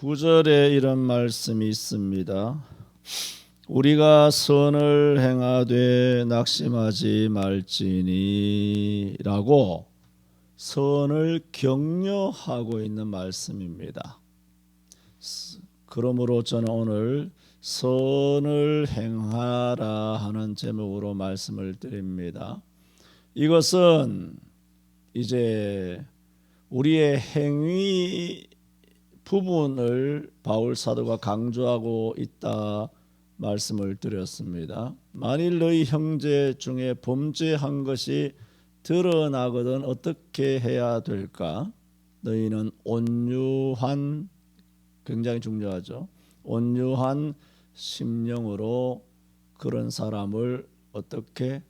9절에 이런 말씀이 있습니다. 우리가 선을 행하되 낙심하지 말지니 라고 선을 격려하고 있는 말씀입니다. 그러므로 저는 오늘 선을 행하라 하는 제목으로 말씀을 드립니다. 이것은 이제 우리의 행위 부분을 바울 사도가 강조하고 있다 말씀을 드렸습니다. 만일 너희 형제 중에 범죄한 것이 드러나거든 어떻게 해야 될까? 너희는 온유한, 굉장히 중요하죠. 온유한 심령으로 그런 사람을 어떻게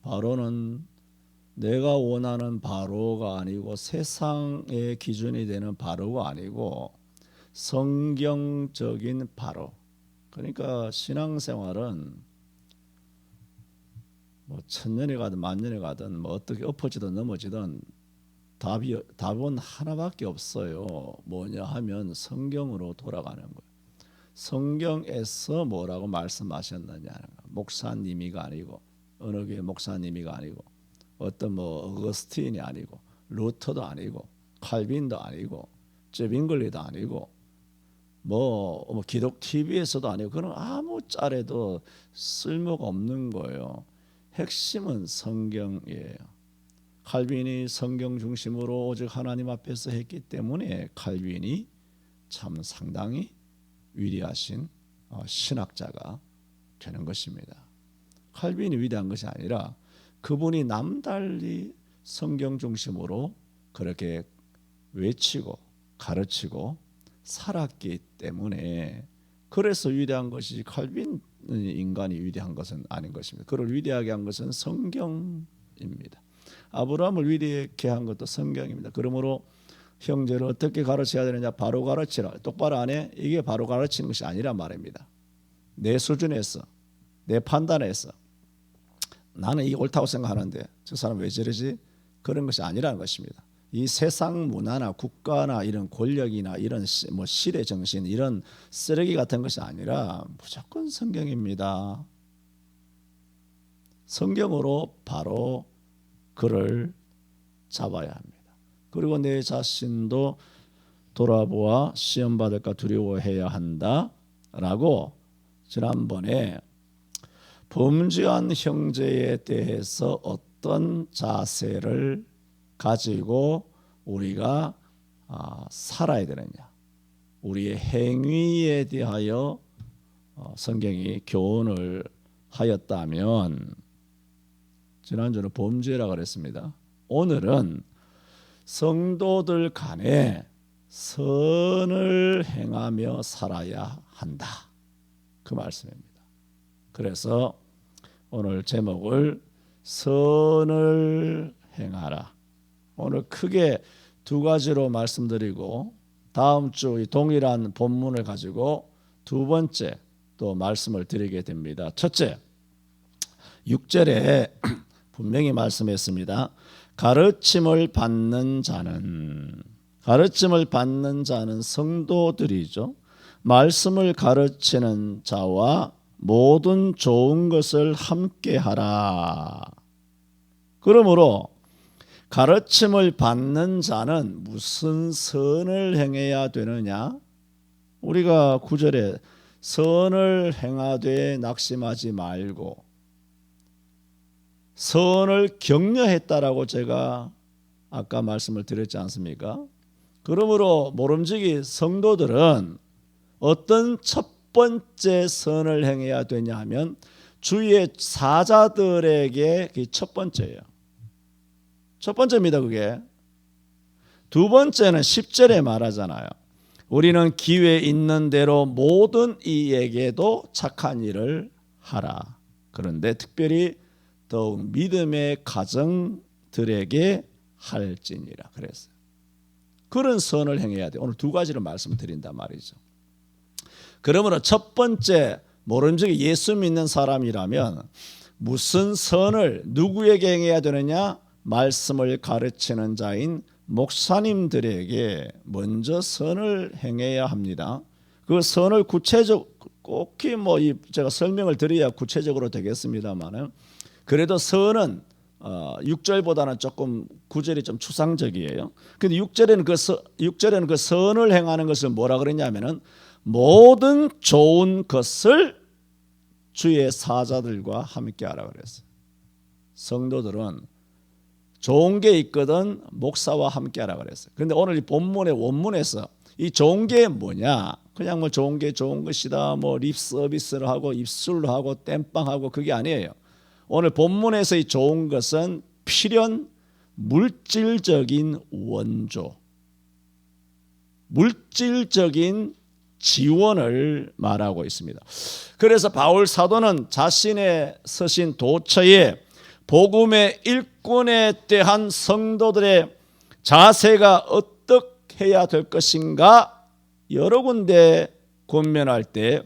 바로는 내가 원하는 바로가 아니고 세상의 기준이 되는 바로가 아니고 성경적인 바로. 그러니까 신앙생활은 뭐 천년에 가든 만년에 가든 뭐 어떻게 엎어지든 넘어지든 답은 하나밖에 없어요. 뭐냐 하면 성경으로 돌아가는 거예요. 성경에서 뭐라고 말씀하셨느냐는 거. 목사님이가 아니고 어느 교회 목사님이가 아니고 어떤 뭐 어거스틴이 아니고 루터도 아니고 칼빈도 아니고 제빙글리도 아니고 뭐 기독 TV에서도 아니고 그런 아무 짤에도 쓸모가 없는 거예요. 핵심은 성경이에요. 칼빈이 성경 중심으로 오직 하나님 앞에서 했기 때문에 칼빈이 참 상당히 위대하신 신학자가 되는 것입니다. 칼빈이 위대한 것이 아니라 그분이 남달리 성경 중심으로 그렇게 외치고 가르치고 살았기 때문에 그래서 위대한 것이 칼빈 인간이 위대한 것은 아닌 것입니다. 그를 위대하게 한 것은 성경입니다. 아브라함을 위대하게 한 것도 성경입니다. 그러므로 형제를 어떻게 가르쳐야 되느냐, 바로 가르치라. 똑바로 안 해? 이게 바로 가르치는 것이 아니란 말입니다. 내 수준에서, 내 판단에서 나는 이게 옳다고 생각하는데 저 사람 왜 저러지? 그런 것이 아니라는 것입니다. 이 세상 문화나 국가나 이런 권력이나 이런 뭐 시대 정신 이런 쓰레기 같은 것이 아니라 무조건 성경입니다. 성경으로 바로 그를 잡아야 합니다. 그리고 내 자신도 돌아보아 시험 받을까 두려워해야 한다라고 지난번에 범죄한 형제에 대해서 어떤 자세를 가지고 우리가 살아야 되느냐, 우리의 행위에 대하여 성경이 교훈을 하였다면 지난주는 범죄라고 그랬습니다. 오늘은 성도들 간에 선을 행하며 살아야 한다, 그 말씀입니다. 그래서 오늘 제목을 선을 행하라. 오늘 크게 두 가지로 말씀드리고 다음 주 동일한 본문을 가지고 두 번째 또 말씀을 드리게 됩니다. 첫째, 6절에 분명히 말씀했습니다. 가르침을 받는 자는 성도들이죠. 말씀을 가르치는 자와 모든 좋은 것을 함께 하라. 그러므로 가르침을 받는 자는 무슨 선을 행해야 되느냐? 우리가 9절에 선을 행하되 낙심하지 말고 선을 격려했다라고 제가 아까 말씀을 드렸지 않습니까? 그러므로 모름지기 성도들은 어떤 첫 번째 선을 행해야 되냐 하면 주위의 사자들에게 그게 첫 번째예요. 첫 번째입니다. 그게. 두 번째는 10절에 말하잖아요. 우리는 기회 있는 대로 모든 이에게도 착한 일을 하라. 그런데 특별히 더욱 믿음의 가정들에게 할지니라 그랬어요. 그런 선을 행해야 돼. 오늘 두 가지를 말씀드린단 말이죠. 그러므로 첫 번째, 모름지기 예수 믿는 사람이라면 무슨 선을 누구에게 행해야 되느냐? 말씀을 가르치는 자인 목사님들에게 먼저 선을 행해야 합니다. 그 선을 꼭 제가 설명을 드려야 구체적으로 되겠습니다만은, 그래도 선은 6절보다는 조금 9절이 좀 추상적이에요. 근데 6절에는 그 선을 행하는 것을 뭐라 그랬냐면은 모든 좋은 것을 주의 사자들과 함께 하라 그랬어요. 성도들은 좋은 게 있거든 목사와 함께 하라 그랬어요. 그런데 오늘 이 본문의 원문에서 이 좋은 게 뭐냐? 그냥 뭐 좋은 게 좋은 것이다, 뭐 립 서비스를 하고 입술로 하고 땜빵하고 그게 아니에요. 오늘 본문에서 이 좋은 것은 필연 물질적인 원조, 물질적인 지원을 말하고 있습니다. 그래서 바울 사도는 자신의 서신 도처에 복음의 일꾼에 대한 성도들의 자세가 어떻게 해야 될 것인가 여러 군데 권면할 때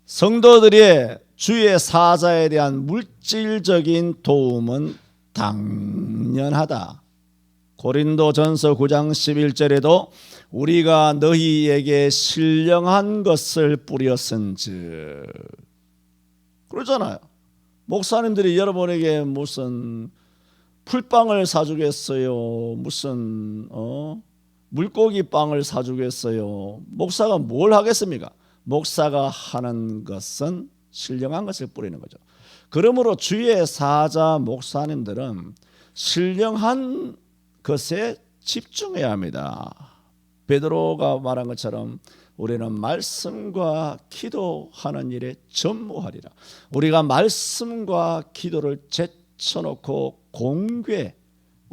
성도들의 주의 사자에 대한 물질적인 도움은 당연하다. 고린도전서 9장 11절에도 우리가 너희에게 신령한 것을 뿌렸은즉, 그러잖아요. 목사님들이 여러분에게 무슨 풀빵을 사주겠어요? 무슨 물고기 빵을 사주겠어요? 목사가 뭘 하겠습니까? 목사가 하는 것은 신령한 것을 뿌리는 거죠. 그러므로 주의 사자 목사님들은 신령한 것에 집중해야 합니다. 베드로가 말한 것처럼 우리는 말씀과 기도하는 일에 전무하리라. 우리가 말씀과 기도를 제쳐놓고 공궤,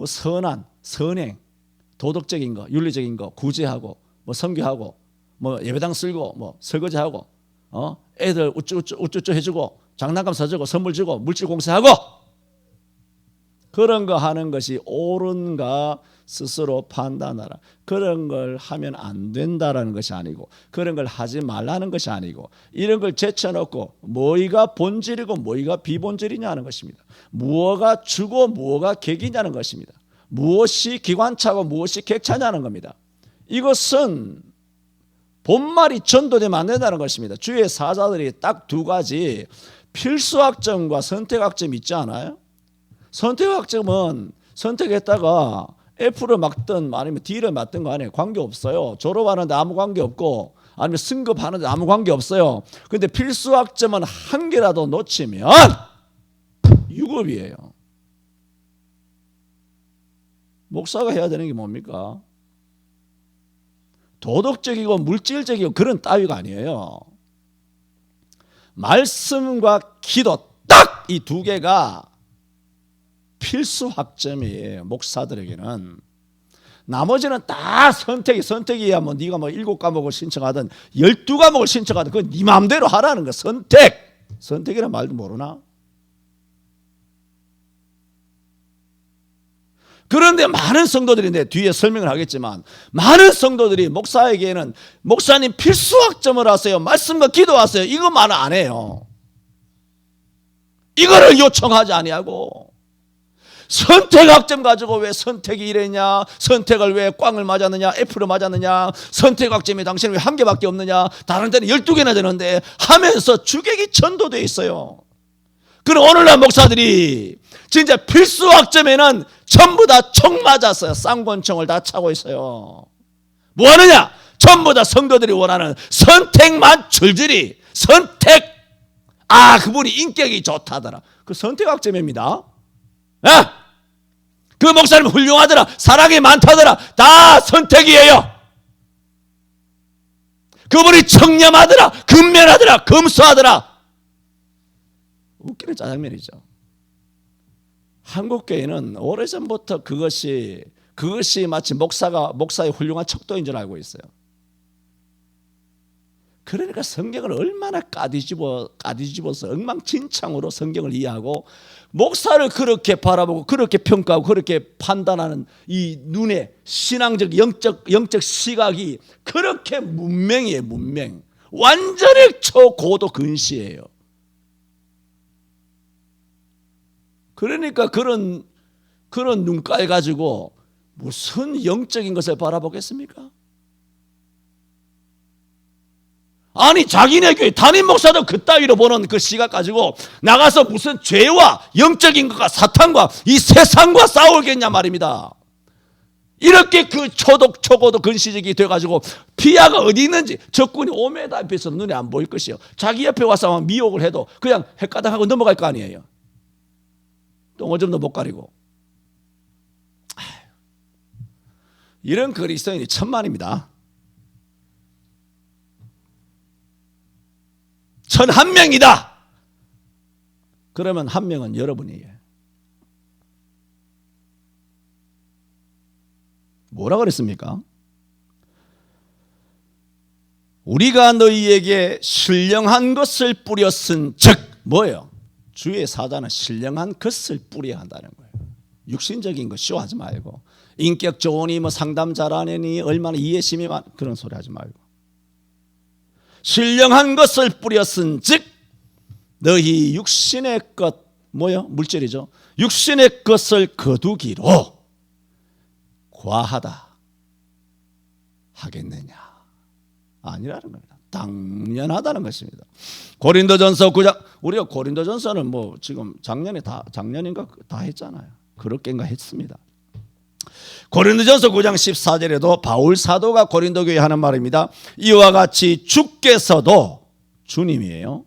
선한, 선행, 도덕적인 거, 윤리적인 거 구제하고, 선교하고, 예배당 쓸고, 설거지하고, 애들 우쭈쭈 해주고, 장난감 사주고, 선물 주고, 물질 공세하고, 그런 거 하는 것이 옳은가 스스로 판단하라. 그런 걸 하면 안 된다라는 것이 아니고, 그런 걸 하지 말라는 것이 아니고, 이런 걸 제쳐놓고 뭐가 본질이고 뭐가 비본질이냐는 것입니다. 무엇가 주고 무엇가 객이냐는 것입니다. 무엇이 기관차고 무엇이 객차냐는 겁니다. 이것은 본말이 전도되면 안 된다는 것입니다. 주의 사자들이 딱 두 가지 필수학점과 선택학점이 있지 않아요? 선택학점은 선택했다가 F를 맞든 아니면 D를 맞든 간에 관계없어요. 졸업하는데 아무 관계없고 아니면 승급하는데 아무 관계없어요. 그런데 필수학점은 한 개라도 놓치면 유급이에요. 목사가 해야 되는 게 뭡니까? 도덕적이고 물질적이고 그런 따위가 아니에요. 말씀과 기도 딱 이 두 개가 필수 학점이에요. 목사들에게는. 나머지는 다 선택이야. 뭐 네가 7과목을 신청하든 12과목을 신청하든 그건 네 마음대로 하라는 거. 선택이란 말도 모르나? 그런데 많은 성도들이, 내 뒤에 설명을 하겠지만, 많은 성도들이 목사에게는 목사님 필수 학점을 하세요, 말씀과 기도하세요, 이것만 안 해요. 이거를 요청하지 아니하고 선택학점 가지고 왜 선택이 이랬냐, 선택을 왜 꽝을 맞았느냐, F를 맞았느냐, 선택학점이 당신은 왜 한 개밖에 없느냐, 다른 데는 12개나 되는데 하면서 주객이 전도되어 있어요. 그럼 오늘날 목사들이 진짜 필수학점에는 전부 다 총 맞았어요. 쌍권총을 다 차고 있어요. 뭐 하느냐? 전부 다 성도들이 원하는 선택만 줄줄이 선택. 그분이 인격이 좋다더라. 그 선택학점입니다. 그 목사님 훌륭하더라, 사랑이 많다더라, 다 선택이에요. 그분이 청렴하더라, 근면하더라, 검소하더라. 웃기는 짜장면이죠. 한국교회는 오래전부터 그것이 마치 목사의 훌륭한 척도인 줄 알고 있어요. 그러니까 성경을 얼마나 까뒤집어서 엉망진창으로 성경을 이해하고 목사를 그렇게 바라보고 그렇게 평가하고 그렇게 판단하는 이 눈에 신앙적 영적 시각이 그렇게 문맹이에요. 문맹. 완전히 초고도 근시예요. 그러니까 그런 눈깔 가지고 무슨 영적인 것을 바라보겠습니까? 아니 자기네 교회 담임 목사도 그따위로 보는 그 시각 가지고 나가서 무슨 죄와 영적인 것과 사탄과 이 세상과 싸우겠냐 말입니다. 이렇게 그 초고도 근시적이 돼가지고 피아가 어디 있는지 적군이 5m 앞에서 눈에 안 보일 것이요. 자기 옆에 와서 미혹을 해도 그냥 헷가닥하고 넘어갈 거 아니에요. 똥오줌도 못 가리고. 이런 그리스도인이 천만입니다. 1,001명이다. 그러면 한 명은 여러분이에요. 뭐라 그랬습니까? 우리가 너희에게 신령한 것을 뿌렸은 즉 뭐예요? 주의 사자는 신령한 것을 뿌려야 한다는 거예요. 육신적인 거 쇼하지 말고 인격 좋으니 뭐 상담 잘하니 얼마나 이해심이 많 그런 소리 하지 말고 신령한 것을 뿌렸은 즉 너희 육신의 것 뭐요? 물질이죠. 육신의 것을 거두기로 과하다 하겠느냐? 아니라는 겁니다. 당연하다는 것입니다. 고린도전서 9장 우리가 고린도전서는 뭐 지금 작년인가 다 했잖아요. 그렇게인가 했습니다. 고린도전서 9장 14절에도 바울 사도가 고린도 교회에 하는 말입니다. 이와 같이 주께서도 주님이에요.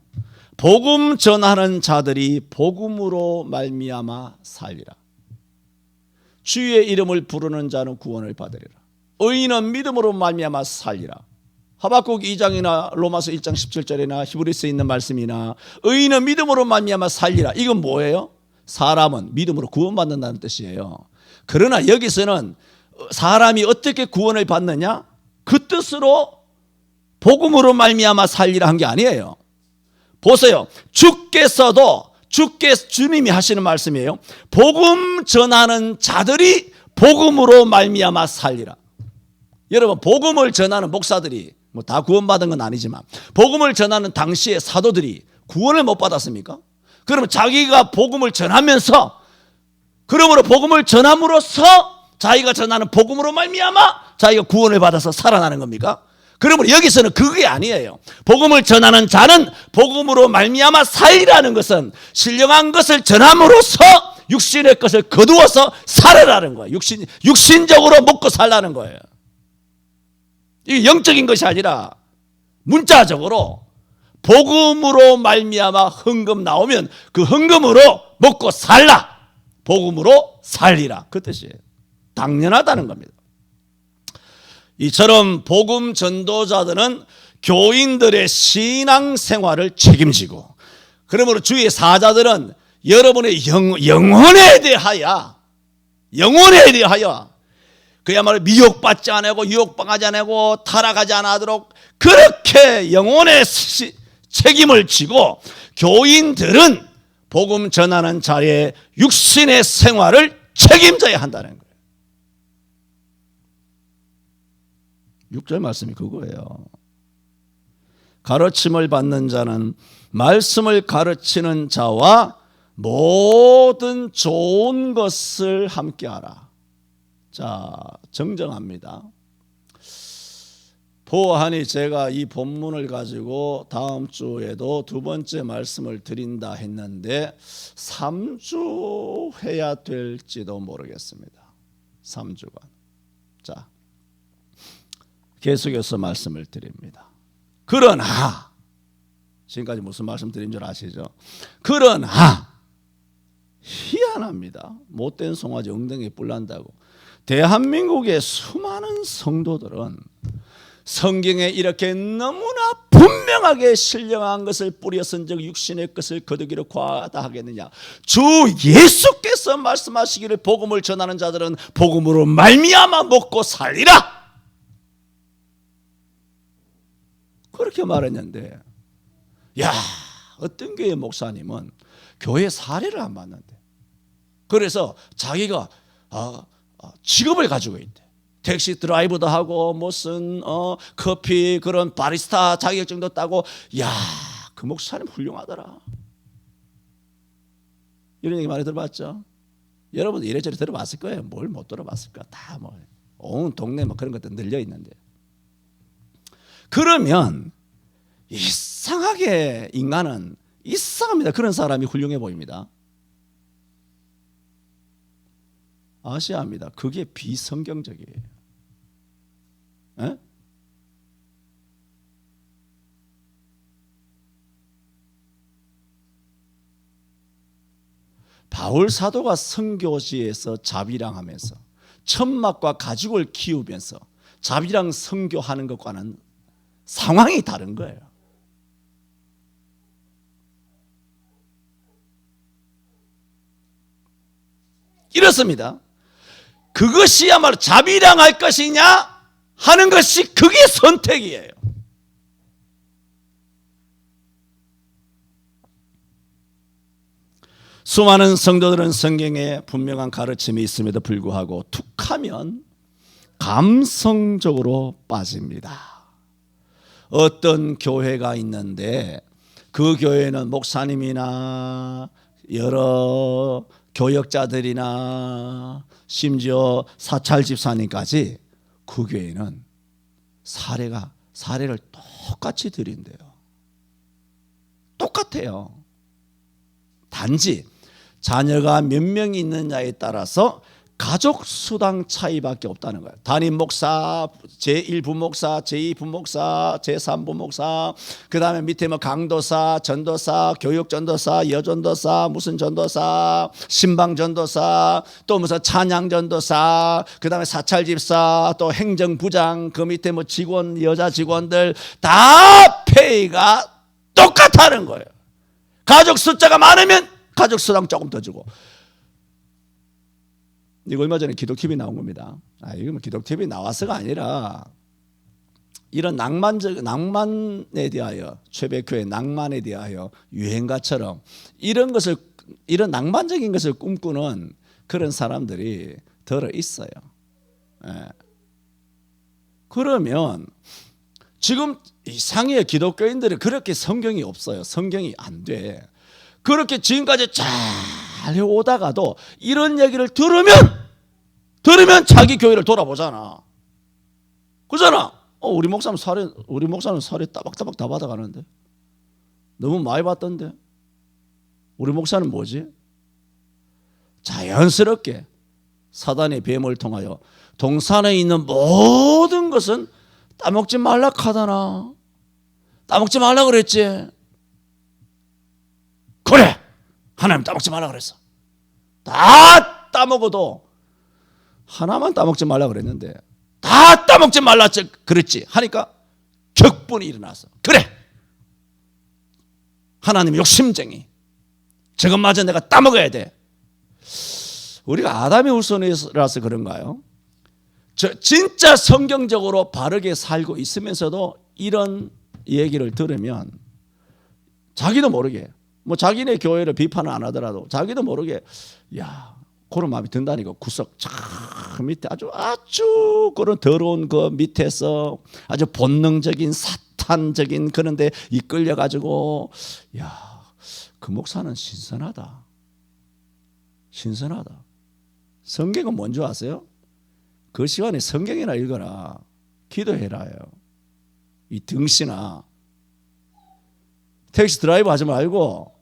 복음 전하는 자들이 복음으로 말미암아 살리라. 주의 이름을 부르는 자는 구원을 받으리라. 의인은 믿음으로 말미암아 살리라. 하박국 2장이나 로마서 1장 17절이나 히브리서에 있는 말씀이나 의인은 믿음으로 말미암아 살리라. 이건 뭐예요? 사람은 믿음으로 구원받는다는 뜻이에요. 그러나 여기서는 사람이 어떻게 구원을 받느냐? 그 뜻으로 복음으로 말미암아 살리라 한 게 아니에요. 보세요. 주님이 하시는 말씀이에요. 복음 전하는 자들이 복음으로 말미암아 살리라. 여러분 복음을 전하는 목사들이 뭐 다 구원받은 건 아니지만 복음을 전하는 당시의 사도들이 구원을 못 받았습니까? 그러면 자기가 복음을 전하면서 그러므로 복음을 전함으로써 자기가 전하는 복음으로 말미암아 자기가 구원을 받아서 살아나는 겁니까? 그러므로 여기서는 그게 아니에요. 복음을 전하는 자는 복음으로 말미암아 살리라는 것은 신령한 것을 전함으로써 육신의 것을 거두어서 살아라는 거예요. 육신적으로 먹고 살라는 거예요. 이게 영적인 것이 아니라 문자적으로 복음으로 말미암아 헌금 나오면 그 헌금으로 먹고 살라. 복음으로 살리라. 그 뜻이에요. 당연하다는 겁니다. 이처럼 복음 전도자들은 교인들의 신앙 생활을 책임지고 그러므로 주의 사자들은 여러분의 영혼에 대하여 그야말로 미혹받지 않고 유혹당하지 않고 타락하지 않도록 그렇게 영혼의 책임을 지고 교인들은 복음 전하는 자리에 육신의 생활을 책임져야 한다는 거예요. 6절 말씀이 그거예요. 가르침을 받는 자는 말씀을 가르치는 자와 모든 좋은 것을 함께하라. 자, 정정합니다. 보아하니 제가 이 본문을 가지고 다음 주에도 두 번째 말씀을 드린다 했는데 3주 해야 될지도 모르겠습니다. 3주간. 자, 계속해서 말씀을 드립니다. 그러나 지금까지 무슨 말씀 드린 줄 아시죠? 그러나 희한합니다. 못된 송아지 엉덩이에 뿔 난다고. 대한민국의 수많은 성도들은 성경에 이렇게 너무나 분명하게 신령한 것을 뿌렸은 즉 육신의 것을 거두기로 과하다 하겠느냐. 주 예수께서 말씀하시기를 복음을 전하는 자들은 복음으로 말미암아 먹고 살리라. 그렇게 말했는데 야, 어떤 교회 목사님은 교회 사례를 안 봤는데 그래서 자기가 직업을 가지고 있대. 택시 드라이버도 하고 무슨 커피 그런 바리스타 자격증도 따고 야, 그 목사님 훌륭하더라. 이런 얘기 많이 들어봤죠? 여러분 이래저래 들어봤을 거예요. 뭘 못 들어봤을까? 다 뭐 온 동네 뭐 그런 것도 늘려 있는데. 그러면 이상하게 인간은 이상합니다. 그런 사람이 훌륭해 보입니다. 아셔야 합니다. 그게 비성경적이에요. 에? 바울 사도가 선교지에서 자비랑하면서 천막과 가죽을 키우면서 자비랑 선교하는 것과는 상황이 다른 거예요. 이렇습니다. 그것이야말로 자비랑할 것이냐 하는 것이 그게 선택이에요. 수많은 성도들은 성경에 분명한 가르침이 있음에도 불구하고 툭하면 감성적으로 빠집니다. 어떤 교회가 있는데 그 교회는 목사님이나 여러 교역자들이나 심지어 사찰 집사님까지 그 교회는 사례를 똑같이 드린대요. 똑같아요. 단지 자녀가 몇 명이 있느냐에 따라서 가족 수당 차이밖에 없다는 거예요. 담임 목사, 제1부목사, 제2부목사, 제3부목사, 그 다음에 밑에 뭐 강도사, 전도사, 교육전도사, 여전도사, 무슨 전도사, 신방전도사, 또 무슨 찬양전도사, 그 다음에 사찰집사, 또 행정부장, 그 밑에 뭐 직원, 여자 직원들 다 페이가 똑같다는 거예요. 가족 숫자가 많으면 가족 수당 조금 더 주고. 이거 얼마 전에 기독TV 나온 겁니다. 이거 뭐 기독TV 나와서가 아니라 이런 낭만에 대하여 최백효의 낭만에 대하여 유행가처럼 이런 낭만적인 것을 꿈꾸는 그런 사람들이 들어 있어요. 그러면 지금 이상해 기독교인들이 그렇게 성경이 없어요. 성경이 안 돼. 그렇게 지금까지 잘 해오다가도 이런 얘기를 들으면 자기 교회를 돌아보잖아. 그잖아. 우리 목사는 살에 따박따박 다 받아가는데 너무 많이 받던데. 우리 목사는 뭐지? 자연스럽게 사단의 뱀을 통하여 동산에 있는 모든 것은 따먹지 말라 하다나. 따먹지 말라 그랬지. 그래, 하나님 따먹지 말라 그랬어. 다 따먹어도 하나만 따먹지 말라 그랬는데 다 따먹지 말라 그랬지 하니까 격분이 일어났어. 그래, 하나님 욕심쟁이, 저것마저 내가 따먹어야 돼. 우리가 아담의 후손이라서 그런가요? 진짜 성경적으로 바르게 살고 있으면서도 이런 얘기를 들으면 자기도 모르게 뭐 자기네 교회를 비판을 안 하더라도 자기도 모르게 그런 마음이 든다니까. 구석 저 밑에 아주 그런 더러운 그 밑에서 아주 본능적인 사탄적인 그런데 이끌려 가지고 그 목사는 신선하다. 성경은 뭔지 아세요? 그 시간에 성경이나 읽어라, 기도해라요. 이 등신아, 택시 드라이브 하지 말고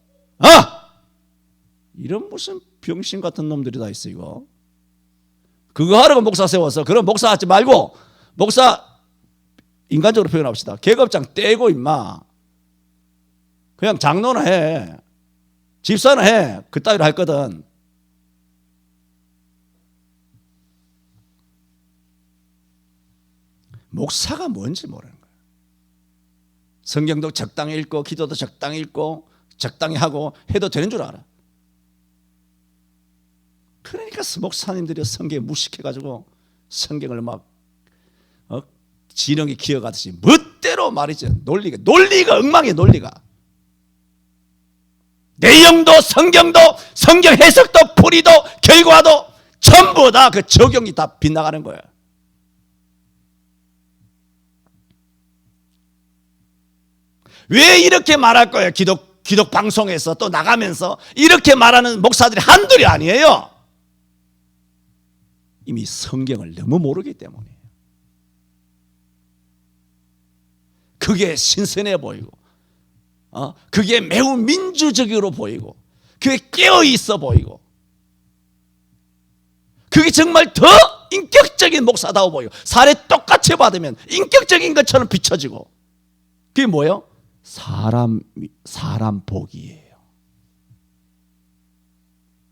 이런 무슨 병신 같은 놈들이 다 있어. 이거 그거 하라고 목사 세워서. 그럼 목사 하지 말고, 목사 인간적으로 표현합시다. 계급장 떼고 임마 그냥 장로나 해, 집사나 해. 그따위로 할 거든. 목사가 뭔지 모르는 거예요. 성경도 적당히 읽고 기도도 적당히 읽고 적당히 하고 해도 되는 줄 알아. 그러니까 목사님들이 성경에 무식해가지고 성경을 막 지렁이 기어가듯이 멋대로 말이죠. 논리가 엉망이에요. 논리가. 내용도 성경도 성경 해석도 풀이도 결과도 전부 다 그 적용이 다 빗나가는 거예요. 왜 이렇게 말할 거예요? 기독 방송에서 또 나가면서 이렇게 말하는 목사들이 한둘이 아니에요. 이미 성경을 너무 모르기 때문이에요. 그게 신선해 보이고, 그게 매우 민주적으로 보이고, 그게 깨어 있어 보이고, 그게 정말 더 인격적인 목사다워 보이고, 사례 똑같이 받으면 인격적인 것처럼 비춰지고, 그게 뭐예요? 사람 복이에요.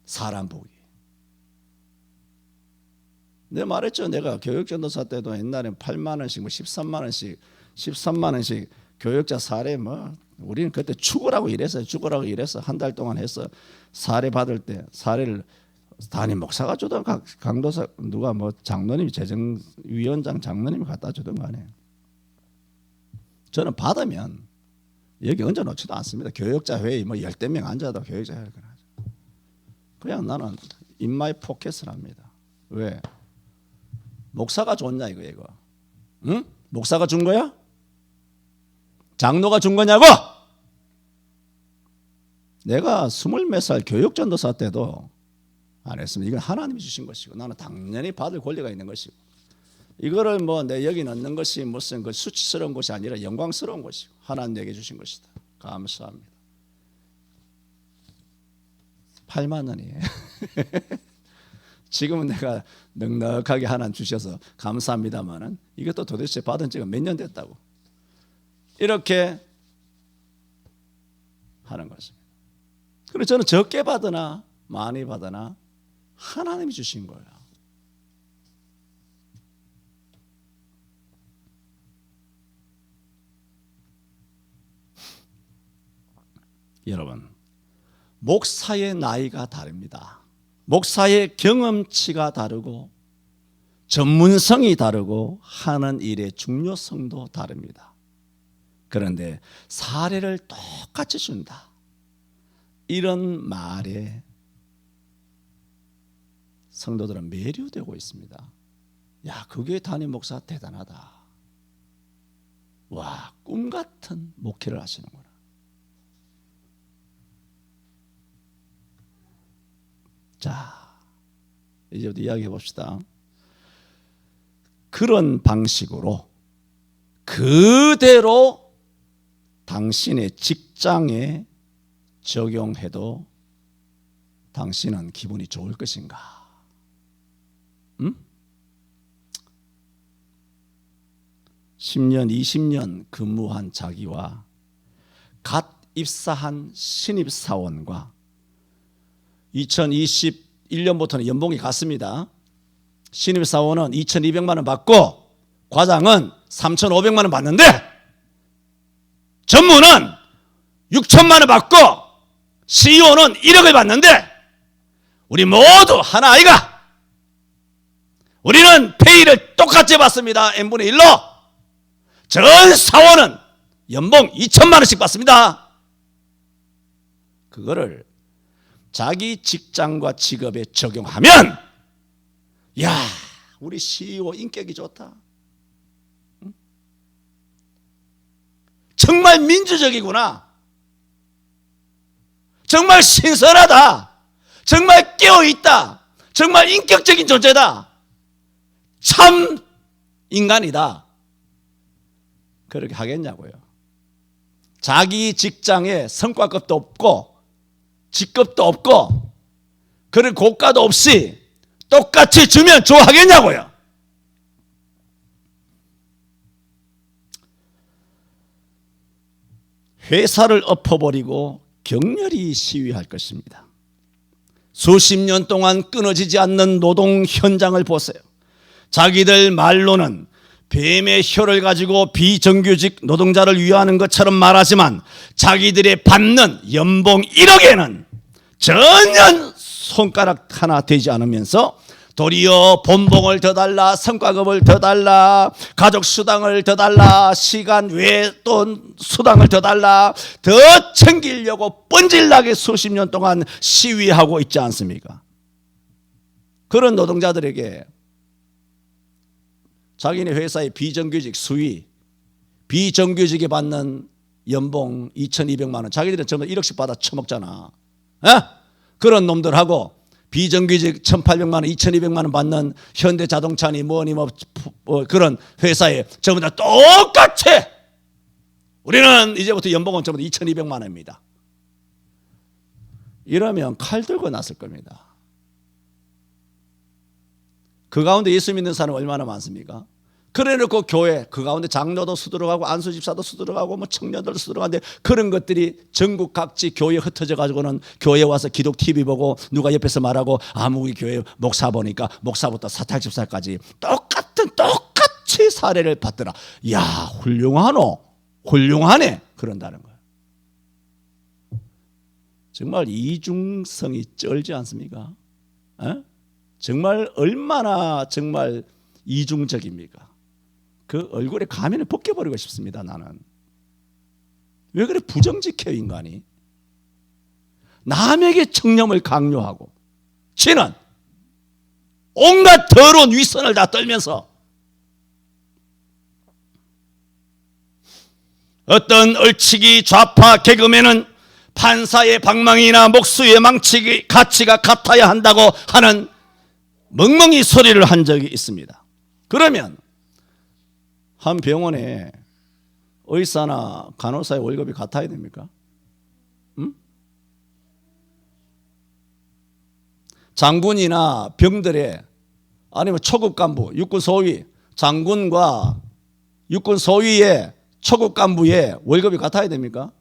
사람 복이에요. 내가 말했죠. 내가 교육전도사 때도 옛날엔 8만 원씩, 뭐 13만 원씩 교육자 사례 우리는 그때 죽으라고 일했어요. 죽으라고 일해서 한 달 동안 해서 사례 받을 때 사례를 담임 목사가 주던 강도사 누가 장로님 재정위원장 장로님이 갖다 주던 거 아니에요. 저는 받으면 여기 얹어 놓지도 않습니다. 교육자 회의 10대 명 앉아도 교육자 회의 하죠. 그냥 나는 in my pocket을 합니다. 왜? 목사가 줬냐 이거. 응? 목사가 준 거야? 장로가 준 거냐고? 내가 20몇 살 교육전도사 때도 안 했습니다. 이건 하나님이 주신 것이고 나는 당연히 받을 권리가 있는 것이고 이거를 내 여기 넣는 것이 무슨 그 수치스러운 것이 아니라 영광스러운 것이고 하나님 내게 주신 것이다. 감사합니다. 8만 원이에요. 지금은 내가 넉넉하게 하나님 주셔서 감사합니다만은 이것도 도대체 받은 지가 몇 년 됐다고 이렇게 하는 것입니다. 그리고 저는 적게 받으나 많이 받으나 하나님이 주신 거예요. 여러분, 목사의 나이가 다릅니다. 목사의 경험치가 다르고 전문성이 다르고 하는 일의 중요성도 다릅니다. 그런데 사례를 똑같이 준다. 이런 말에 성도들은 매료되고 있습니다. 야, 그게 담임 목사 대단하다. 와, 꿈 같은 목회를 하시는구나. 자, 이제부터 이야기해 봅시다. 그런 방식으로 그대로 당신의 직장에 적용해도 당신은 기분이 좋을 것인가? 응? 10년, 20년 근무한 자기와 갓 입사한 신입사원과 2021년부터는 연봉이 같습니다. 신입사원은 2,200만 원 받고 과장은 3,500만 원 받는데 전무는 6천만 원 받고 CEO는 1억을 받는데 우리 모두 하나 아이가? 우리는 페이를 똑같이 받습니다. n분의 1로. 전 사원은 연봉 2천만 원씩 받습니다. 그거를 자기 직장과 직업에 적용하면 야, 우리 CEO 인격이 좋다. 정말 민주적이구나. 정말 신선하다. 정말 깨어있다. 정말 인격적인 존재다. 참 인간이다. 그렇게 하겠냐고요. 자기 직장에 성과급도 없고 직급도 없고 그런 고가도 없이 똑같이 주면 좋아하겠냐고요. 회사를 엎어버리고 격렬히 시위할 것입니다. 수십 년 동안 끊어지지 않는 노동 현장을 보세요. 자기들 말로는 뱀의 혀를 가지고 비정규직 노동자를 위하는 것처럼 말하지만 자기들의 받는 연봉 1억에는 전혀 손가락 하나 되지 않으면서 도리어 본봉을 더 달라, 성과급을 더 달라, 가족 수당을 더 달라, 시간 외 또 수당을 더 달라, 더 챙기려고 뻔질나게 수십 년 동안 시위하고 있지 않습니까? 그런 노동자들에게 자기네 회사의 비정규직 수위, 비정규직이 받는 연봉 2,200만 원, 자기들은 전부 1억씩 받아 처먹잖아. 그런 놈들하고 비정규직 1,800만 원, 2,200만 원 받는 현대자동차니 뭐니 뭐 그런 회사에 전부 다 똑같이 우리는 이제부터 연봉은 전부 다 2,200만 원입니다. 이러면 칼 들고 났을 겁니다. 그 가운데 예수 믿는 사람 얼마나 많습니까? 그래놓고 교회 그 가운데 장로도 수두룩하고 안수집사도 수두룩하고 뭐 청년들도 수두룩한데 그런 것들이 전국 각지 교회에 흩어져 가지고는 교회에 와서 기독 TV 보고 누가 옆에서 말하고 아무리 교회 목사 보니까 목사부터 사탁집사까지 똑같이 사례를 받더라. 야, 훌륭하네 그런다는 거예요. 정말 이중성이 쩔지 않습니까? 에? 정말 얼마나 정말 이중적입니까? 그 얼굴에 가면을 벗겨버리고 싶습니다. 나는 왜 그래 부정직해요 인간이. 남에게 청렴을 강요하고 지는 온갖 더러운 위선을 다 떨면서 어떤 얼치기 좌파 개그맨은 판사의 방망이나 목수의 망치기 가치가 같아야 한다고 하는 멍멍이 소리를 한 적이 있습니다. 그러면 한 병원에 의사나 간호사의 월급이 같아야 됩니까? 응? 장군이나 병들의 아니면 초급 간부, 육군 소위 장군과 육군 소위의 초급 간부의 월급이 같아야 됩니까?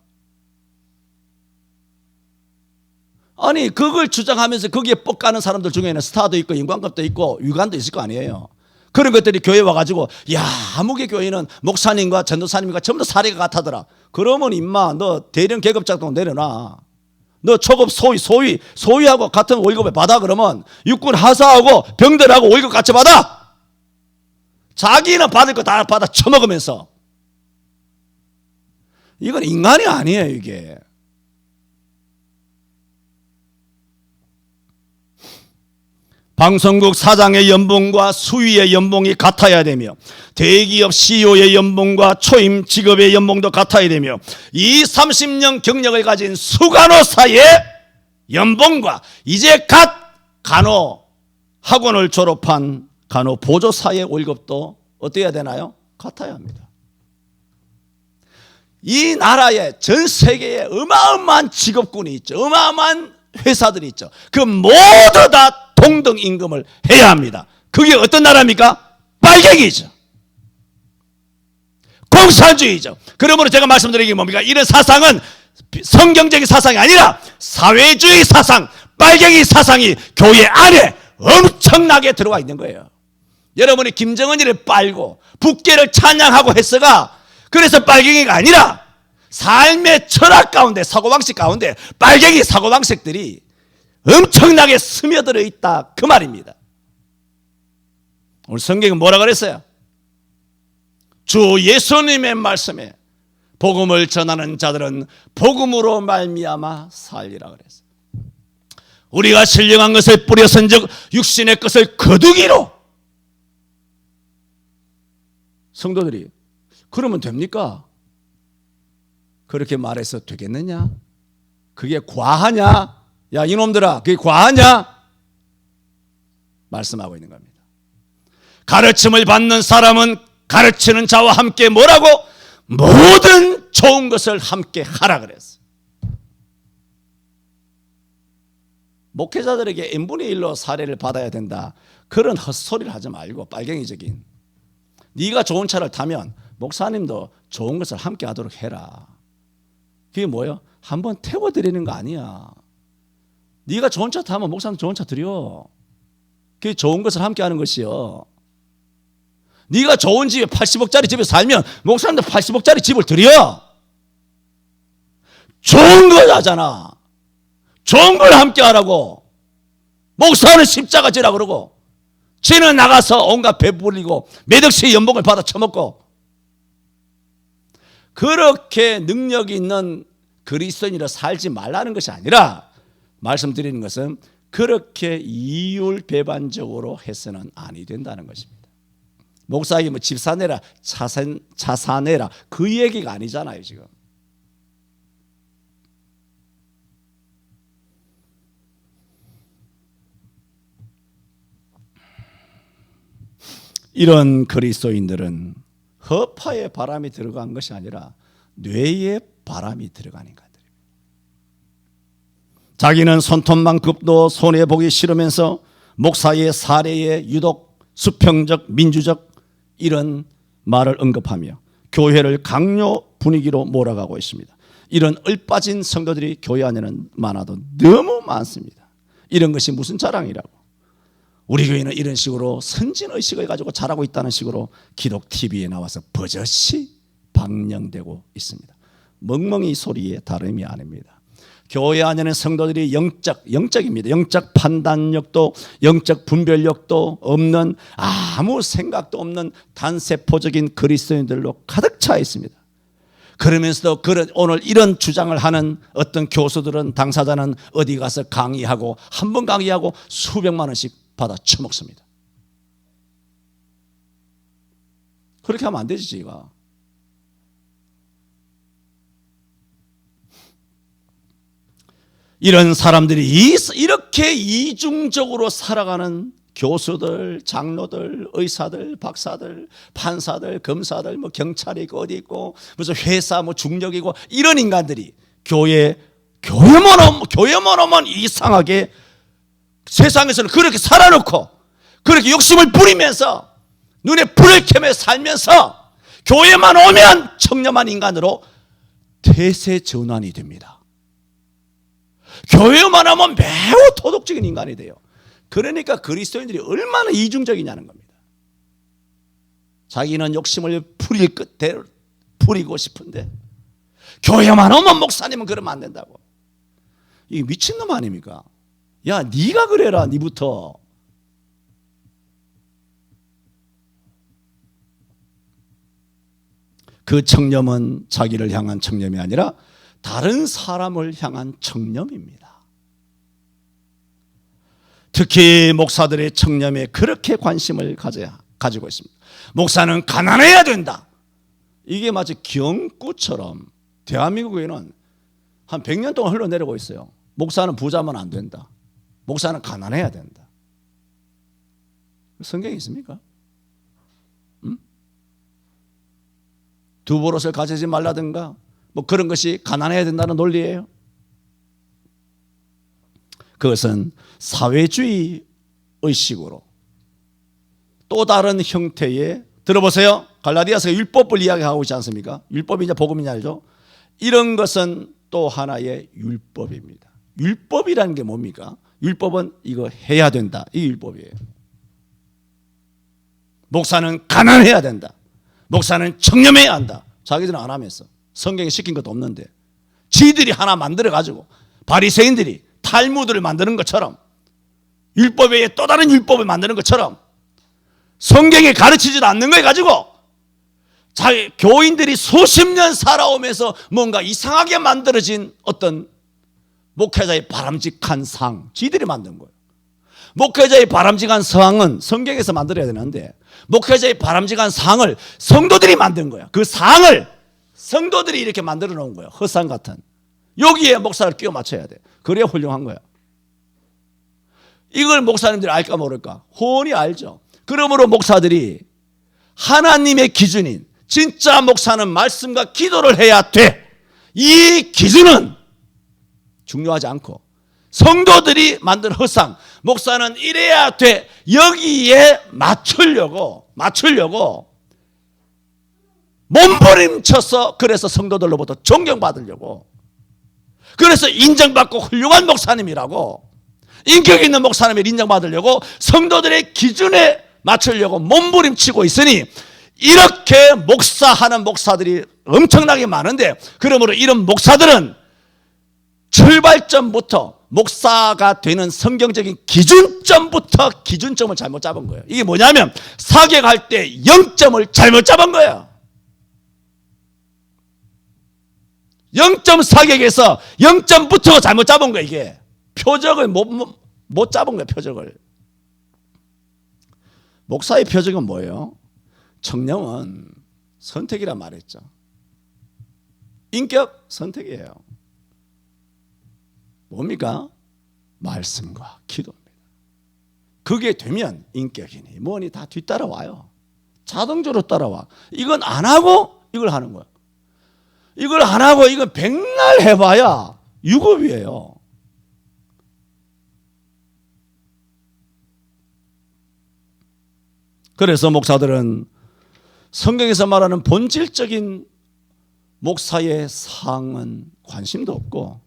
아니 그걸 주장하면서 거기에 뻑가는 사람들 중에는 스타도 있고 인간급도 있고 위관도 있을 거 아니에요. 그런 것들이 교회 와가지고 야 아무개 교회는 목사님과 전도사님과 전부 다 사례가 같하더라. 그러면 임마 너 대령 계급작동 내려놔. 너 초급 소위하고 같은 월급을 받아. 그러면 육군 하사하고 병들하고 월급 같이 받아. 자기는 받을 거 다 받아 처먹으면서. 이건 인간이 아니에요 이게. 방송국 사장의 연봉과 수위의 연봉이 같아야 되며 대기업 CEO의 연봉과 초임 직업의 연봉도 같아야 되며 이 30년 경력을 가진 수간호사의 연봉과 이제 갓 간호 학원을 졸업한 간호 보조사의 월급도 어떻게 해야 되나요? 같아야 합니다. 이 나라에 전 세계에 어마어마한 직업군이 있죠. 어마어마한 회사들이 있죠. 그 모두 다 동등 임금을 해야 합니다. 그게 어떤 나라입니까? 빨갱이죠. 공산주의죠. 그러므로 제가 말씀드린 게 뭡니까? 이런 사상은 성경적인 사상이 아니라 사회주의 사상, 빨갱이 사상이 교회 안에 엄청나게 들어와 있는 거예요. 여러분이 김정은이를 빨고 북계를 찬양하고 했어가 그래서 빨갱이가 아니라 삶의 철학 가운데 사고방식 가운데 빨갱이 사고방식들이 엄청나게 스며들어 있다 그 말입니다. 오늘 성경은 뭐라 그랬어요? 주 예수님의 말씀에 복음을 전하는 자들은 복음으로 말미암아 살리라 그랬어요. 우리가 신령한 것을 뿌려선즉 육신의 것을 거두기로. 성도들이 그러면 됩니까? 그렇게 말해서 되겠느냐? 그게 과하냐? 야 이놈들아 그게 과하냐? 말씀하고 있는 겁니다. 가르침을 받는 사람은 가르치는 자와 함께 뭐라고? 모든 좋은 것을 함께 하라 그랬어. 목회자들에게 n분의 1로 사례를 받아야 된다. 그런 헛소리를 하지 말고 빨갱이적인. 네가 좋은 차를 타면 목사님도 좋은 것을 함께 하도록 해라. 그게 뭐예요? 한번 태워드리는 거 아니야. 네가 좋은 차 타면 목사님 좋은 차 드려. 그게 좋은 것을 함께 하는 것이요. 네가 좋은 집에 80억짜리 집에 살면 목사님도 80억짜리 집을 드려. 좋은 걸 하잖아. 좋은 걸 함께 하라고. 목사는 십자가 지라 그러고 지는 나가서 온갖 배불리고 몇 억씩 연봉을 받아 처먹고. 그렇게 능력이 있는 그리스도인으로 살지 말라는 것이 아니라 말씀드리는 것은 그렇게 이율배반적으로 해서는 아니 된다는 것입니다. 목사에게 뭐 집 사내라 차 사내라 그 얘기가 아니잖아요 지금. 이런 그리스도인들은 허파에 바람이 들어간 것이 아니라 뇌에 바람이 들어간 인간들입니다. 자기는 손톱만큼도 손해보기 싫으면서 목사의 사례에 유독 수평적 민주적 이런 말을 언급하며 교회를 강요 분위기로 몰아가고 있습니다. 이런 얼빠진 성도들이 교회 안에는 많아도 너무 많습니다. 이런 것이 무슨 자랑이라고. 우리 교회는 이런 식으로 선진의식을 가지고 자라고 있다는 식으로 기독 TV에 나와서 버젓이 방영되고 있습니다. 멍멍이 소리의 다름이 아닙니다. 교회 안에는 성도들이 영적입니다. 영적 판단력도 영적 분별력도 없는 아무 생각도 없는 단세포적인 그리스도인들로 가득 차 있습니다. 그러면서도 오늘 이런 주장을 하는 어떤 교수들은 당사자는 어디 가서 강의하고 한 번 강의하고 수백만 원씩 받아 처먹습니다. 그렇게 하면 안 되지 지가. 이런 사람들이 이렇게 이중적으로 살아가는 교수들, 장로들, 의사들, 박사들, 판사들, 검사들, 뭐 경찰이 있고 어디 있고 무슨 회사 뭐 중력이고 이런 인간들이 교회만 오면 이상하게 세상에서는 그렇게 살아놓고 그렇게 욕심을 부리면서 눈에 불을 켜며 살면서 교회만 오면 청렴한 인간으로 태세 전환이 됩니다. 교회만 하면 매우 도덕적인 인간이 돼요. 그러니까 그리스도인들이 얼마나 이중적이냐는 겁니다. 자기는 욕심을 부릴 끝대로 부리고 싶은데 교회만 오면 목사님은 그러면 안 된다고. 이게 미친놈 아닙니까? 야, 네가 그래라, 네부터. 그 청렴은 자기를 향한 청렴이 아니라 다른 사람을 향한 청렴입니다. 특히 목사들의 청렴에 그렇게 관심을 가지고 있습니다. 목사는 가난해야 된다. 이게 마치 경구처럼 대한민국에는 한 100년 동안 흘러내리고 있어요. 목사는 부자면 안 된다. 목사는 가난해야 된다. 성경에 있습니까? 두 버릇을 가지지 말라든가 뭐 그런 것이 가난해야 된다는 논리예요. 그것은 사회주의 의식으로 또 다른 형태의, 들어보세요. 갈라디아서가 율법을 이야기하고 있지 않습니까? 율법이냐 복음이냐 알죠? 이런 것은 또 하나의 율법입니다. 율법이라는 게 뭡니까? 율법은 이거 해야 된다. 이 율법이에요. 목사는 가난해야 된다. 목사는 청렴해야 한다. 자기들은 안 하면서 성경에 시킨 것도 없는데 지들이 하나 만들어가지고 바리새인들이 탈무드를 만드는 것처럼 율법 외에 또 다른 율법을 만드는 것처럼 성경에 가르치지도 않는 걸 가지고 자기 교인들이 수십 년 살아오면서 뭔가 이상하게 만들어진 어떤 목회자의 바람직한 상, 지들이 만든 거예요. 목회자의 바람직한 상은 성경에서 만들어야 되는데 목회자의 바람직한 상을 성도들이 만든 거야. 그 상을 성도들이 이렇게 만들어 놓은 거야. 헛상 같은. 여기에 목사를 끼워 맞춰야 돼. 그래야 훌륭한 거야. 이걸 목사님들이 알까 모를까? 훤히 알죠. 그러므로 목사들이 하나님의 기준인 진짜 목사는 말씀과 기도를 해야 돼. 이 기준은 중요하지 않고 성도들이 만든 헛상, 목사는 이래야 돼. 여기에 맞추려고 몸부림쳐서 그래서 성도들로부터 존경받으려고, 그래서 인정받고 훌륭한 목사님이라고, 인격 있는 목사님을 인정받으려고 성도들의 기준에 맞추려고 몸부림치고 있으니 이렇게 목사하는 목사들이 엄청나게 많은데, 그러므로 이런 목사들은 출발점부터 목사가 되는 성경적인 기준점부터 기준점을 잘못 잡은 거예요. 이게 뭐냐면 사역할 때 0점을 잘못 잡은 거예요. 0점 사격에서 0점부터 잘못 잡은 거예요. 이게 표적을 못 잡은 거예요. 표적을. 목사의 표적은 뭐예요? 청렴은 선택이란 말했죠. 인격 선택이에요. 뭡니까? 말씀과 기도입니다. 그게 되면 인격이니 뭐니 다 뒤따라와요. 자동적으로 따라와. 이건 안 하고 이걸 하는 거야. 이걸 안 하고 이건 백날 해봐야 유급이에요. 그래서 목사들은 성경에서 말하는 본질적인 목사의 사항은 관심도 없고,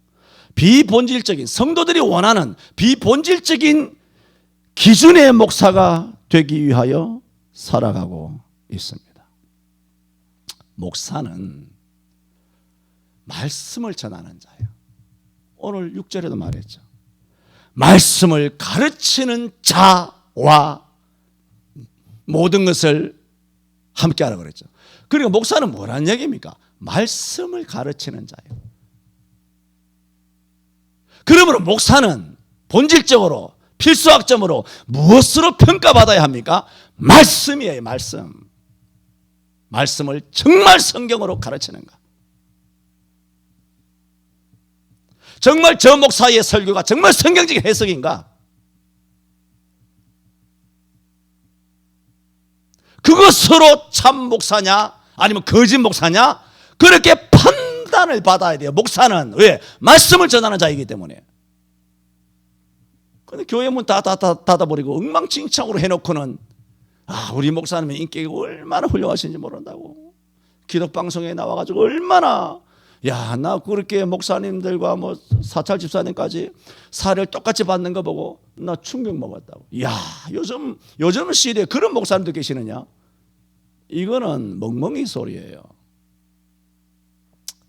비본질적인, 성도들이 원하는 비본질적인 기준의 목사가 되기 위하여 살아가고 있습니다. 목사는 말씀을 전하는 자예요. 오늘 6절에도 말했죠. 말씀을 가르치는 자와 모든 것을 함께하라고 그랬죠. 그리고 목사는 뭐라는 얘기입니까? 말씀을 가르치는 자예요. 그러므로 목사는 본질적으로 필수학점으로 무엇으로 평가받아야 합니까? 말씀이에요. 말씀. 말씀을 정말 성경으로 가르치는가? 정말 저 목사의 설교가 정말 성경적인 해석인가? 그것으로 참 목사냐 아니면 거짓 목사냐, 그렇게 판단을 받아야 돼요. 목사는 왜? 말씀을 전하는 자이기 때문에. 근데 교회 문 다 닫아버리고 엉망진창으로 해놓고는 우리 목사님의 인격이 얼마나 훌륭하신지 모른다고. 기독방송에 나와가지고 얼마나, 나 그렇게 목사님들과 뭐 사찰 집사님까지 사례를 똑같이 받는 거 보고 나 충격 먹었다고. 요즘 시대에 그런 목사님도 계시느냐? 이거는 멍멍이 소리예요.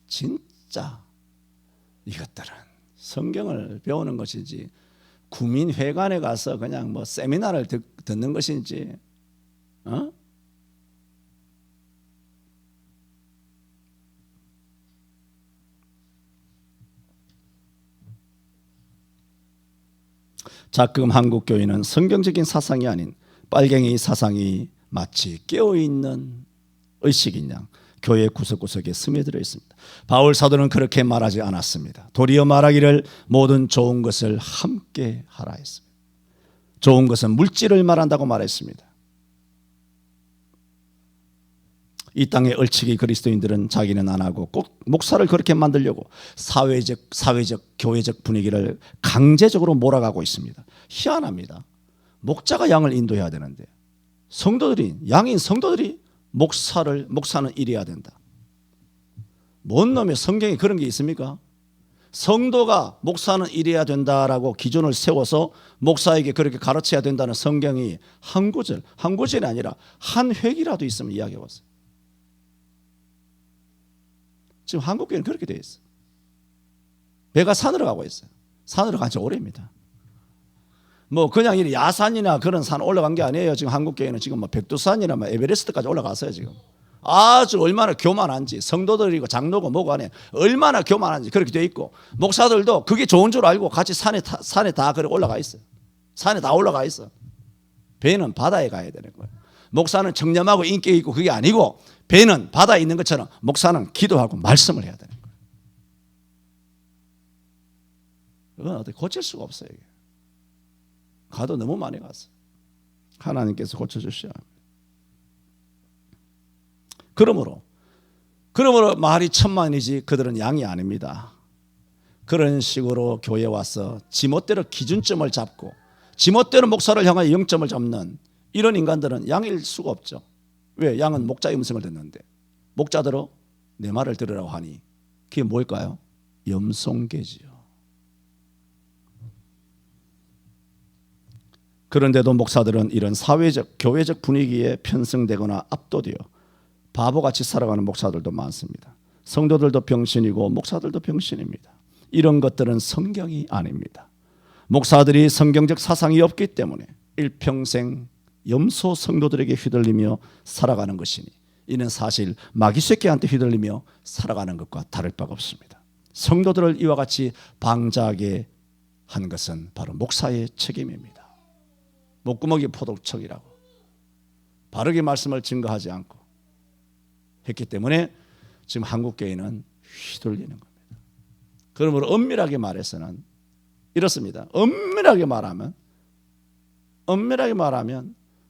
진짜 이것들은 성경을 배우는 것이지 구민회관에 가서 그냥 뭐 세미나를 듣는 것인지, 자금 한국교회는 성경적인 사상이 아닌 빨갱이 사상이 마치 깨어있는 의식인 양 교회 구석구석에 스며들어 있습니다. 바울 사도는 그렇게 말하지 않았습니다. 도리어 말하기를 모든 좋은 것을 함께 하라 했습니다. 좋은 것은 물질을 말한다고 말했습니다. 이 땅의 얼치기 그리스도인들은 자기는 안 하고 꼭 목사를 그렇게 만들려고 사회적, 교회적 분위기를 강제적으로 몰아가고 있습니다. 희한합니다. 목자가 양을 인도해야 되는데 양인 성도들이 목사는 이래야 된다. 뭔 놈의 성경에 그런 게 있습니까? 성도가 목사는 이래야 된다라고 기준을 세워서 목사에게 그렇게 가르쳐야 된다는 성경이 한 구절이 아니라 한 획이라도 있으면 이야기해 보세요. 지금 한국교회는 그렇게 되어 있어요. 배가 산으로 가고 있어요. 산으로 간 지 오래입니다. 뭐 그냥 이 야산이나 그런 산 올라간 게 아니에요. 지금 한국교회는 지금 뭐 백두산이나 뭐 에베레스트까지 올라갔어요. 지금 아주 얼마나 교만한지, 성도들이고 장로고 뭐고 안에 얼마나 교만한지 그렇게 되어 있고, 목사들도 그게 좋은 줄 알고 같이 산에 다 그렇게 올라가 있어요. 산에 다 올라가 있어. 배는 바다에 가야 되는 거예요. 목사는 청렴하고 인기 있고 그게 아니고, 배는 바다에 있는 것처럼 목사는 기도하고 말씀을 해야 되는 거예요. 이건 어떻게 고칠 수가 없어요. 이게. 가도 너무 많이 갔어요. 하나님께서 고쳐주셔야 합니다. 그러므로 말이 천만이지 그들은 양이 아닙니다. 그런 식으로 교회에 와서 지멋대로 기준점을 잡고 지멋대로 목사를 향하여 영점을 잡는 이런 인간들은 양일 수가 없죠. 왜? 양은 목자의 음성을 듣는데 목자들어 내 말을 들으라고 하니 그게 뭘까요? 염송계지요. 그런데도 목사들은 이런 사회적, 교회적 분위기에 편승되거나 압도되어 바보같이 살아가는 목사들도 많습니다. 성도들도 병신이고 목사들도 병신입니다. 이런 것들은 성경이 아닙니다. 목사들이 성경적 사상이 없기 때문에 일평생 염소 성도들에게 휘둘리며 살아가는 것이니 이는 사실 마귀새끼한테 휘둘리며 살아가는 것과 다를 바가 없습니다. 성도들을 이와 같이 방자하게 한 것은 바로 목사의 책임입니다. 목구멍이 포도청이라고 바르게 말씀을 증거하지 않고 했기 때문에 지금 한국교회는 휘둘리는 겁니다. 그러므로 엄밀하게 말해서는 이렇습니다. 엄밀하게 말하면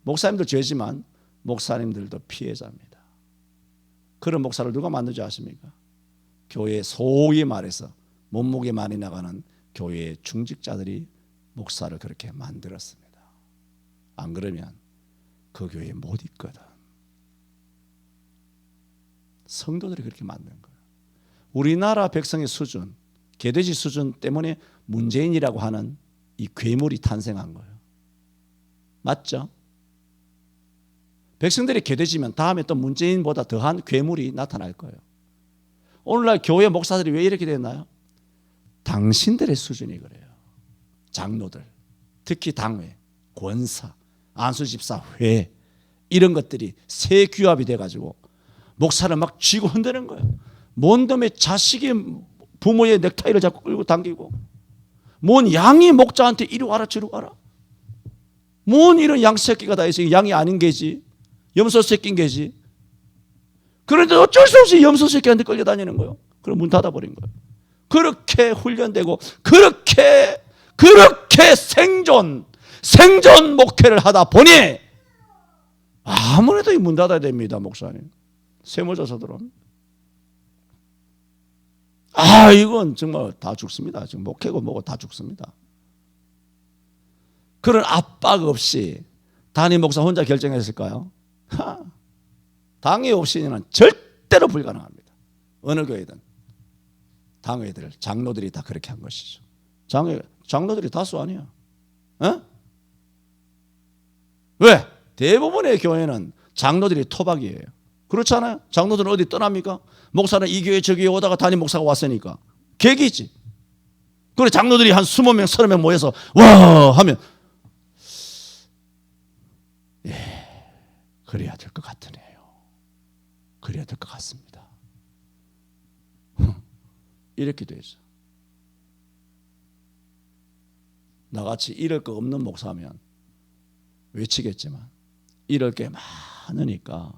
목사님도 죄지만 목사님들도 피해자입니다. 그런 목사를 누가 만들지 아십니까? 교회 소위 말해서 몸무게 많이 나가는 교회의 중직자들이 목사를 그렇게 만들었습니다. 안 그러면 그 교회에 못 있거든. 성도들이 그렇게 만든 거예요. 우리나라 백성의 수준, 개돼지 수준 때문에 문재인이라고 하는 이 괴물이 탄생한 거예요. 맞죠? 백성들이 개돼지면 다음에 또 문재인보다 더한 괴물이 나타날 거예요. 오늘날 교회 목사들이 왜 이렇게 됐나요? 당신들의 수준이 그래요. 장로들, 특히 당회, 권사, 안수집사, 회 이런 것들이 새 규합이 돼가지고 목사를 막 쥐고 흔드는 거예요. 뭔 놈의 자식이 부모의 넥타이를 자꾸 끌고 당기고, 뭔 양이 목자한테 이리 와라 저리 와라, 뭔 이런 양 새끼가 다 있어. 양이 아닌 게지, 염소 새끼인 게지. 그런데 어쩔 수 없이 염소 새끼한테 끌려다니는 거예요. 그럼 문 닫아버린 거예요. 그렇게 훈련되고 그렇게 생존 목회를 하다 보니 아무래도 문 닫아야 됩니다. 목사님 세모져서 들어옵니다. 이건 정말 다 죽습니다. 지금 목회고 뭐고 다 죽습니다. 그런 압박 없이 담임 목사 혼자 결정했을까요? 당회 없이는 절대로 불가능합니다. 어느 교회든 당회들, 장로들이 다 그렇게 한 것이죠. 장로들이 다수 아니야. 왜? 대부분의 교회는 장로들이 토박이에요. 그렇잖아요. 장로들은 어디 떠납니까? 목사는 이 교회 저 교회 오다가 담임 목사가 왔으니까 계기지. 그래 장로들이 한 20명 30명 모여서 와 하면 그래야 될 것 같으네요. 그래야 될 것 같습니다. 이렇게 되죠. 나같이 이럴 거 없는 목사면 외치겠지만 이럴 게 많으니까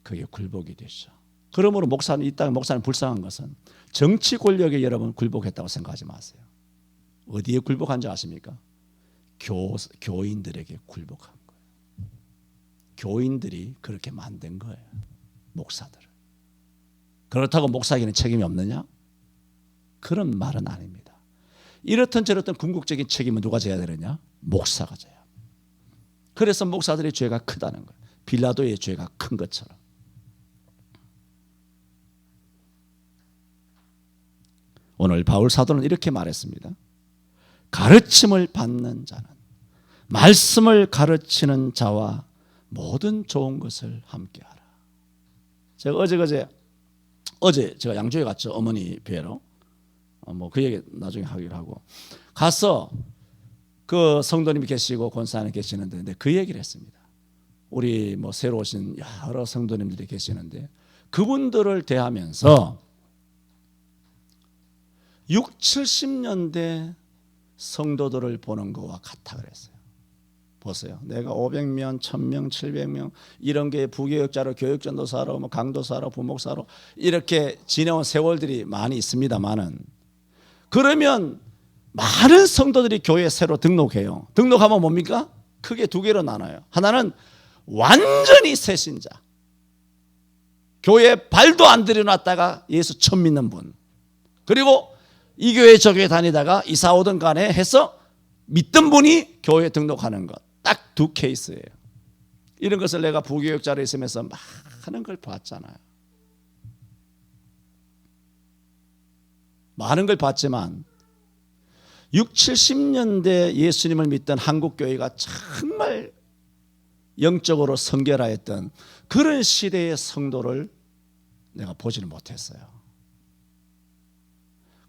그게 굴복이 되죠. 그러므로 목사는 이 땅에 목사는 불쌍한 것은 정치 권력에 여러분 굴복했다고 생각하지 마세요. 어디에 굴복한지 아십니까? 교인들에게 굴복한 거예요. 교인들이 그렇게 만든 거예요. 목사들을. 그렇다고 목사에게는 책임이 없느냐? 그런 말은 아닙니다. 이렇든 저렇든 궁극적인 책임은 누가 져야 되느냐? 목사가 져야 합니다. 그래서 목사들의 죄가 크다는 거예요. 빌라도의 죄가 큰 것처럼. 오늘 바울 사도는 이렇게 말했습니다. 가르침을 받는 자는 말씀을 가르치는 자와 모든 좋은 것을 함께하라. 제가 어제 제가 양주에 갔죠. 어머니 뵈러. 그 얘기 나중에 하기로 하고 가서 그 성도님이 계시고 권사님 계시는데 그 얘기를 했습니다. 우리 새로 오신 여러 성도님들이 계시는데 그분들을 대하면서 6, 70년대 성도들을 보는 것과 같아 그랬어요. 보세요. 내가 500명, 1000명, 700명 이런 게 부교육자로 교육전도사로 강도사로 부목사로 이렇게 지내온 세월들이 많이 있습니다만은 그러면 많은 성도들이 교회에 새로 등록해요. 등록하면 뭡니까? 크게 두 개로 나눠요. 하나는 완전히 새 신자. 교회에 발도 안 들여놨다가 예수 처음 믿는 분. 그리고 이 교회 저 교회 다니다가 이사 오든 간에 해서 믿던 분이 교회에 등록하는 것. 딱 두 케이스예요. 이런 것을 내가 부교육자로 있으면서 많은 걸 봤잖아요. 많은 걸 봤지만 6, 70년대 예수님을 믿던 한국교회가 정말 영적으로 성결하였던 그런 시대의 성도를 내가 보지는 못했어요.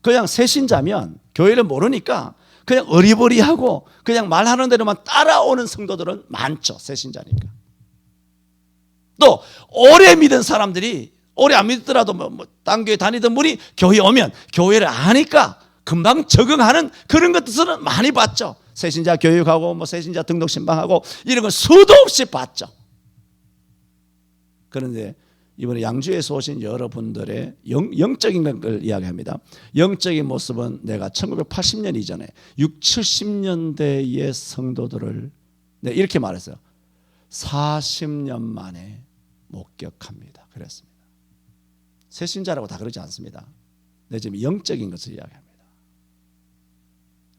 그냥 새신자면 교회를 모르니까 그냥 어리버리하고 그냥 말하는 대로만 따라오는 성도들은 많죠. 새신자니까. 또 오래 믿은 사람들이 오래 안 믿더라도 딴 교회 다니던 분이 교회 오면 교회를 아니까 금방 적응하는 그런 것들은 많이 봤죠. 새신자 교육하고 새신자 등록 신방하고 이런 건 수도 없이 봤죠. 그런데 이번에 양주에서 오신 여러분들의 영적인 걸 이야기합니다. 영적인 모습은 내가 1980년 이전에 6, 70년대의 성도들을 이렇게 말했어요. 40년 만에 목격합니다. 그랬습니다. 새신자라고 다 그러지 않습니다. 내 지금 영적인 것을 이야기합니다.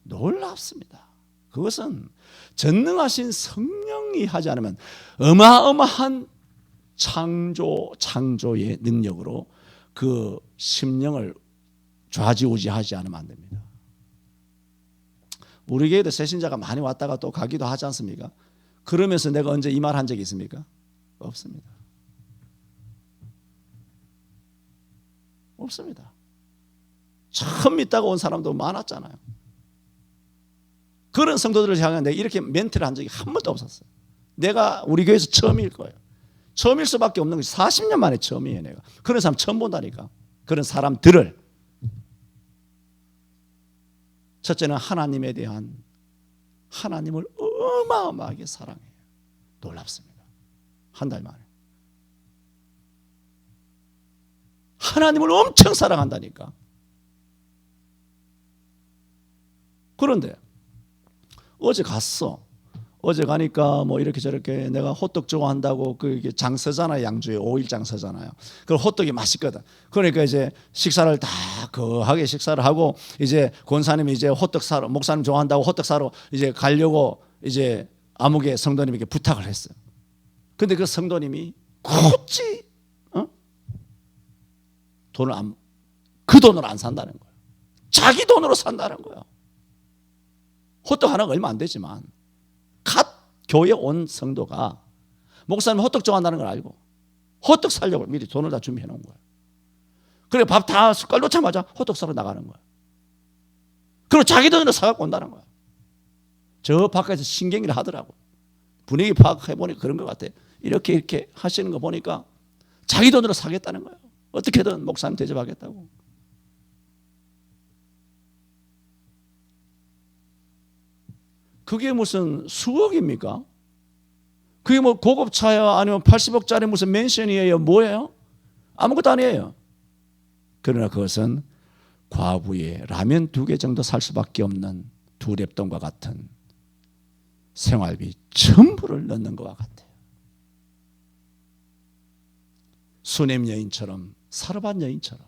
놀랍습니다. 그것은 전능하신 성령이 하지 않으면 어마어마한 창조의 능력으로 그 심령을 좌지우지하지 않으면 안 됩니다. 우리 교회도 새신자가 많이 왔다가 또 가기도 하지 않습니까? 그러면서 내가 언제 이 말 한 적이 있습니까? 없습니다. 없습니다. 처음 믿다가 온 사람도 많았잖아요. 그런 성도들을 향해 내가 이렇게 멘트를 한 적이 한 번도 없었어요. 내가 우리 교회에서 처음일 거예요. 처음일 수밖에 없는 것이 40년 만에 처음이에요. 내가 그런 사람 처음 본다니까. 그런 사람들을. 첫째는 하나님에 대한 하나님을 어마어마하게 사랑해요. 놀랍습니다. 한 달 만에 하나님을 엄청 사랑한다니까. 그런데 어제 갔어. 어제 가니까 뭐 이렇게 저렇게 내가 호떡 좋아한다고 그게 장 서잖아요. 양주에 5일장 서잖아요. 그 호떡이 맛있거든. 그러니까 이제 식사를 다 거하게 식사를 하고 이제 권사님이 이제 호떡 사러, 목사님 좋아한다고 호떡 사러 이제 가려고 이제 아무개 성도님에게 부탁을 했어요. 근데 그 성도님이 굳이 그 돈으로 안 산다는 거예요. 자기 돈으로 산다는 거예요. 호떡 하나가 얼마 안 되지만 갓 교회 온 성도가 목사님 호떡 좋아한다는 걸 알고 호떡 사려고 미리 돈을 다 준비해 놓은 거예요. 그래 밥 다 숟갈 놓자마자 호떡 사러 나가는 거예요. 그리고 자기 돈으로 사갖고 온다는 거예요. 저 바깥에서 신경을 하더라고. 분위기 파악해보니까 그런 것 같아요. 이렇게 하시는 거 보니까 자기 돈으로 사겠다는 거예요. 어떻게든 목사님 대접하겠다고. 그게 무슨 수억입니까? 그게 뭐 고급차야 아니면 80억짜리 무슨 맨션이에요? 뭐예요? 아무것도 아니에요. 그러나 그것은 과부의 라면 2개 정도 살 수밖에 없는 두 랩돈과 같은 생활비 전부를 넣는 것과 같아요. 수냄 여인처럼 사르밧 여인처럼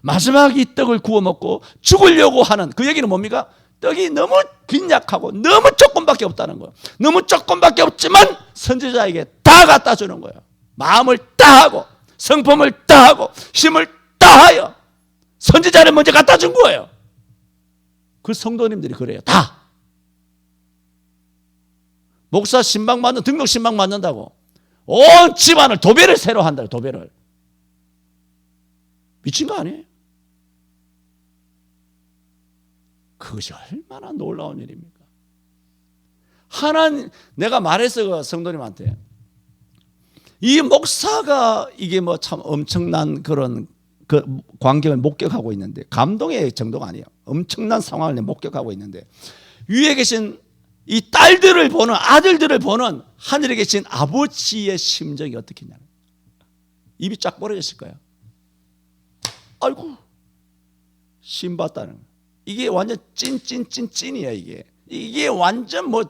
마지막 이 떡을 구워 먹고 죽으려고 하는 그 얘기는 뭡니까? 떡이 너무 빈약하고 너무 조금밖에 없다는 거예요. 너무 조금밖에 없지만 선지자에게 다 갖다 주는 거예요. 마음을 다하고 성품을 다하고 힘을 다하여 선지자를 먼저 갖다 준 거예요. 그 성도님들이 그래요. 다. 목사 신방 받는 등록 신방 받는다고 온 집안을 도배를 새로 한다. 도배를. 미친 거 아니에요? 그것이 얼마나 놀라운 일입니까? 하나님, 내가 말했어 그 성도님한테 이 목사가 이게 뭐 참 엄청난 그런 그 광경을 목격하고 있는데 감동의 정도가 아니에요. 엄청난 상황을 목격하고 있는데 위에 계신 이 딸들을 보는 아들들을 보는 하늘에 계신 아버지의 심정이 어떻겠냐. 입이 쫙 벌어졌을 거예요. 아이고 신봤다는 거예요. 이게 완전 찐이야. 이게 완전 뭐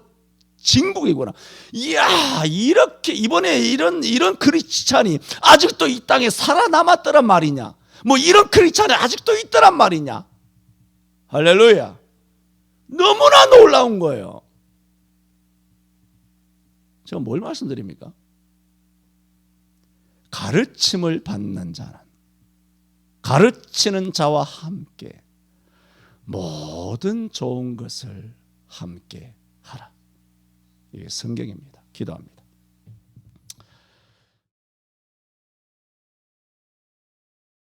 진국이구나. 이야 이렇게 이번에 이런 크리스찬이 아직도 이 땅에 살아남았더란 말이냐. 뭐 이런 크리스찬이 아직도 있더란 말이냐. 할렐루야. 너무나 놀라운 거예요. 제가 뭘 말씀드립니까? 가르침을 받는 자는 가르치는 자와 함께 모든 좋은 것을 함께 하라. 이게 성경입니다. 기도합니다.